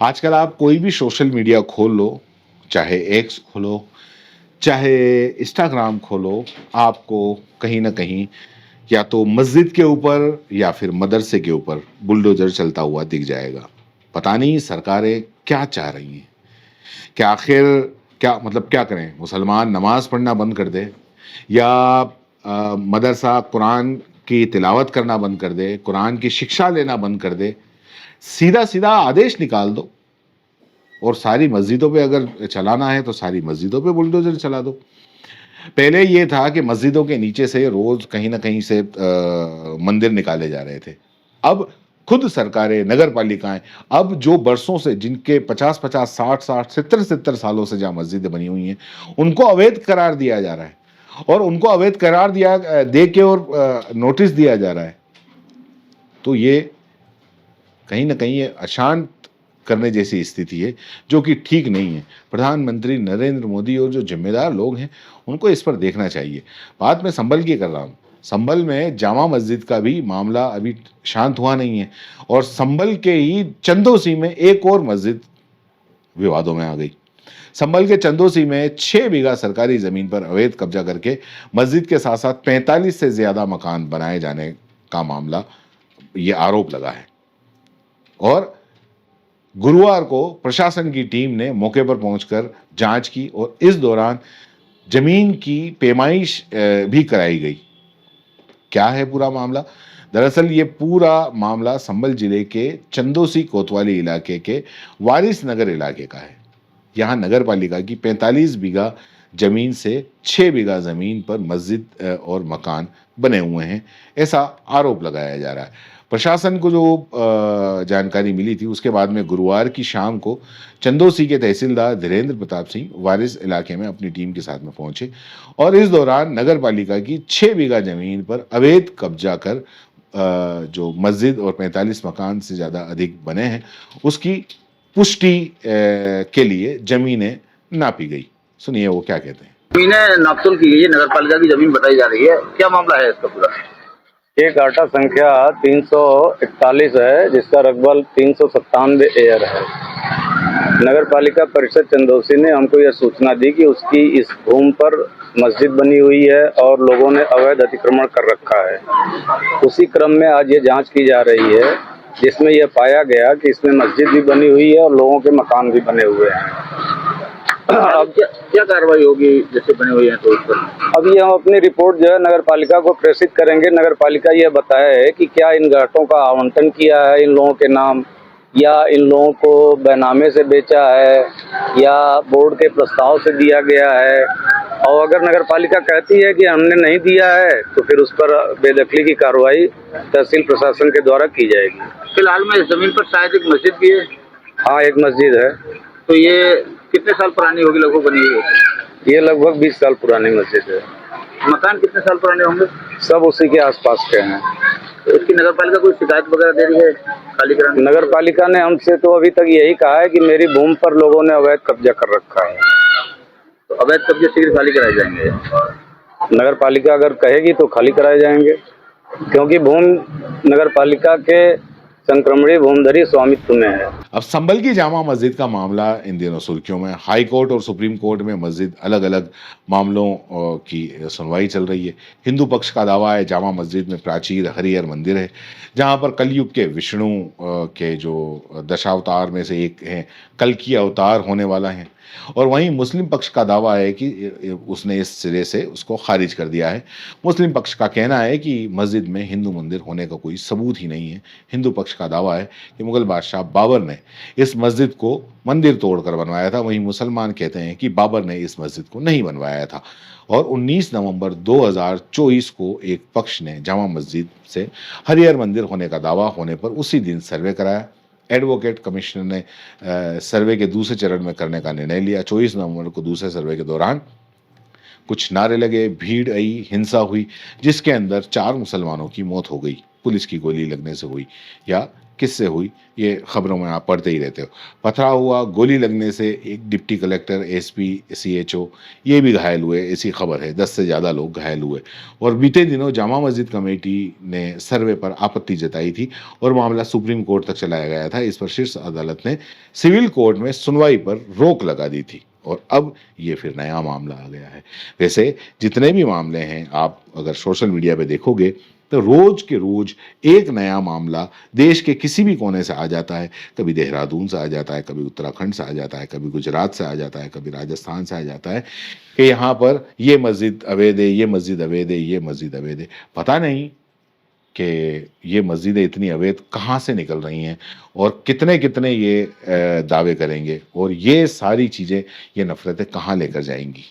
आजकल आप कोई भी सोशल मीडिया खोल लो, चाहे एक्स खोलो, चाहे इंस्टाग्राम खोलो, आपको कहीं न कहीं या तो मस्जिद के ऊपर या फिर मदरसे के ऊपर बुलडोज़र चलता हुआ दिख जाएगा। पता नहीं सरकारें क्या चाह रही हैं? क्या आखिर क्या मतलब क्या करें? मुसलमान नमाज़ पढ़ना बंद कर दें या मदरसा कुरान की तिलावत करना बंद कर दे, कुरान की शिक्षा लेना बंद कर दे, सीधा-सीधा आदेश निकाल दो। और सारी मस्जिदों पे अगर चलाना है तो सारी मस्जिदों पे बुलडोज़र चला दो। पहले ये था कि मस्जिदों के नीचे से रोज़ कहीं न कहीं से मंदिर निकाले जा रहे थे। अब खुद सरकारें, नगर पालिकाएँ अब जो बरसों से जिनके 50-50, 60-60, 70-70 सालों से जहाँ मस्जिदें बनी हुई हैं, उनको अवैध करार दिया जा रहा है और उनको अवैध करार दे के और नोटिस दिया जा रहा है। तो ये कहीं न कहीं ये अशांत करने जैसी स्थिति है, जो कि ठीक नहीं है। प्रधानमंत्री नरेंद्र मोदी और जो ज़िम्मेदार लोग हैं, उनको इस पर देखना चाहिए। बात मैं संभल की कर रहा हूँ। संभल में जामा मस्जिद का भी मामला अभी शांत हुआ नहीं है और संभल के ही चंदौसी में एक और मस्जिद विवादों में आ गई। संभल के चंदौसी में 6 बीघा सरकारी ज़मीन पर अवैध कब्जा करके मस्जिद के साथ-साथ 45 से ज़्यादा मकान बनाए जाने का मामला, ये आरोप लगा है और गुरुवार को प्रशासन की टीम ने मौके पर पहुंचकर जांच की और इस दौरान जमीन की पैमाइश भी कराई गई। क्या है पूरा मामला? दरअसल ये पूरा मामला संभल जिले के चंदौसी कोतवाली इलाके के वारिस नगर इलाके का है। यहाँ नगर पालिका की 45 बीघा जमीन से 6 बीघा जमीन पर मस्जिद और मकान बने हुए हैं, ऐसा आरोप लगाया जा रहा है। प्रशासन को जो जानकारी मिली थी उसके बाद में गुरुवार की शाम को चंदौसी के तहसीलदार धीरेन्द्र प्रताप सिंह वारिस इलाके में अपनी टीम के साथ में पहुंचे और इस दौरान नगर पालिका की 6 बीघा जमीन पर अवैध कब्जा कर जो मस्जिद और 45 मकान से ज़्यादा अधिक बने हैं उसकी पुष्टि के लिए जमीनें नापी गई। सुनिए वो क्या कहते हैं। जमीनें नापतोल की गई है, नगर पालिका की जमीन बताई जा रही है, क्या मामला है इसका पूरा? एक आटा संख्या 341 है जिसका रकबा 397 एयर है। नगर पालिका परिषद चंदौसी ने हमको यह सूचना दी कि उसकी इस भूमि पर मस्जिद बनी हुई है और लोगों ने अवैध अतिक्रमण कर रखा है। उसी क्रम में आज ये जांच की जा रही है जिसमें यह पाया गया कि इसमें मस्जिद भी बनी हुई है और लोगों के मकान भी बने हुए हैं। अब क्या कार्रवाई होगी जैसे बनी हुई है तो उस पर? अभी हम अपनी रिपोर्ट जो है नगर पालिका को प्रेषित करेंगे। नगर पालिका यह बताया है कि क्या इन घाटों का आवंटन किया है इन लोगों के नाम या इन लोगों को बेनामे से बेचा है या बोर्ड के प्रस्ताव से दिया गया है। और अगर नगर पालिका कहती है कि हमने नहीं दिया है तो फिर उस पर बेदखली की कार्रवाई तहसील प्रशासन के द्वारा की जाएगी। फिलहाल में इस जमीन पर शायद एक मस्जिद भी है। हाँ, एक मस्जिद है। तो ये कितने साल पुरानी होगी लगभग बनी हुई है? ये लगभग 20 साल पुरानी मस्जिद है। मकान कितने साल पुराने होंगे? सब उसी के आसपास के हैं। तो इसकी नगर पालिका कोई शिकायत वगैरह दे रही है खाली कराने? नगर पालिका ने हमसे तो अभी तक यही कहा है कि मेरी भूमि पर लोगों ने अवैध कब्जा कर रखा है। तो अवैध कब्जे शीघ्र खाली कराए जाएंगे? नगर पालिका अगर कहेगी तो खाली कराए जाएंगे क्योंकि भूमि नगर पालिका के संक्रमणीय भूमिधरी स्वामित्व में है। अब संभल की जामा मस्जिद का मामला इन दिनों सुर्खियों में। हाई कोर्ट और सुप्रीम कोर्ट में मस्जिद अलग अलग मामलों की सुनवाई चल रही है। हिंदू पक्ष का दावा है जामा मस्जिद में प्राचीर हरिहर मंदिर है जहां पर कलयुग के विष्णु के जो दशावतार में से एक हैं, कल की अवतार होने वाला है। और वहीं मुस्लिम पक्ष का दावा है कि उसने इस सिरे से उसको खारिज कर दिया है। मुस्लिम पक्ष का कहना है कि मस्जिद में हिंदू मंदिर होने का कोई सबूत ही नहीं है। हिंदू पक्ष का दावा है कि मुगल बादशाह बाबर ने इस मस्जिद को मंदिर तोड़कर बनवाया था। वहीं मुसलमान कहते हैं कि बाबर ने इस मस्जिद को नहीं बनवाया था। और 19 नवंबर 2024 को एक पक्ष ने जामा मस्जिद से हरिहर मंदिर होने का दावा होने पर उसी दिन सर्वे कराया। एडवोकेट कमिश्नर ने सर्वे के दूसरे चरण में करने का निर्णय लिया। 24 नवंबर को दूसरे सर्वे के दौरान कुछ नारे लगे, भीड़ आई, हिंसा हुई, जिसके अंदर 4 मुसलमानों की मौत हो गई, पुलिस की गोली लगने से हुई या किससे हुई, ये खबरों में आप पढ़ते ही रहते हो। पथराव हुआ, गोली लगने से एक डिप्टी कलेक्टर, एसपी, सीएचओ ये भी घायल हुए, ऐसी खबर है। 10 से ज़्यादा लोग घायल हुए। और बीते दिनों जामा मस्जिद कमेटी ने सर्वे पर आपत्ति जताई थी और मामला सुप्रीम कोर्ट तक चलाया गया था। इस पर शीर्ष अदालत ने सिविल कोर्ट में सुनवाई पर रोक लगा दी थी और अब ये फिर नया मामला आ गया है। वैसे जितने भी मामले हैं, आप अगर सोशल मीडिया पे देखोगे तो रोज के रोज एक नया मामला देश के किसी भी कोने से आ जाता है। कभी देहरादून से आ जाता है, कभी उत्तराखंड से आ जाता है, कभी गुजरात से आ जाता है, कभी राजस्थान से आ जाता है कि यहाँ पर ये मस्जिद अवैध है, ये मस्जिद अवैध है, ये मस्जिद अवैध है। पता नहीं कि ये मस्जिदें इतनी अवैध कहाँ से निकल रही हैं और कितने कितने ये दावे करेंगे और ये सारी चीज़ें, ये नफरतें कहाँ लेकर जाएंगी।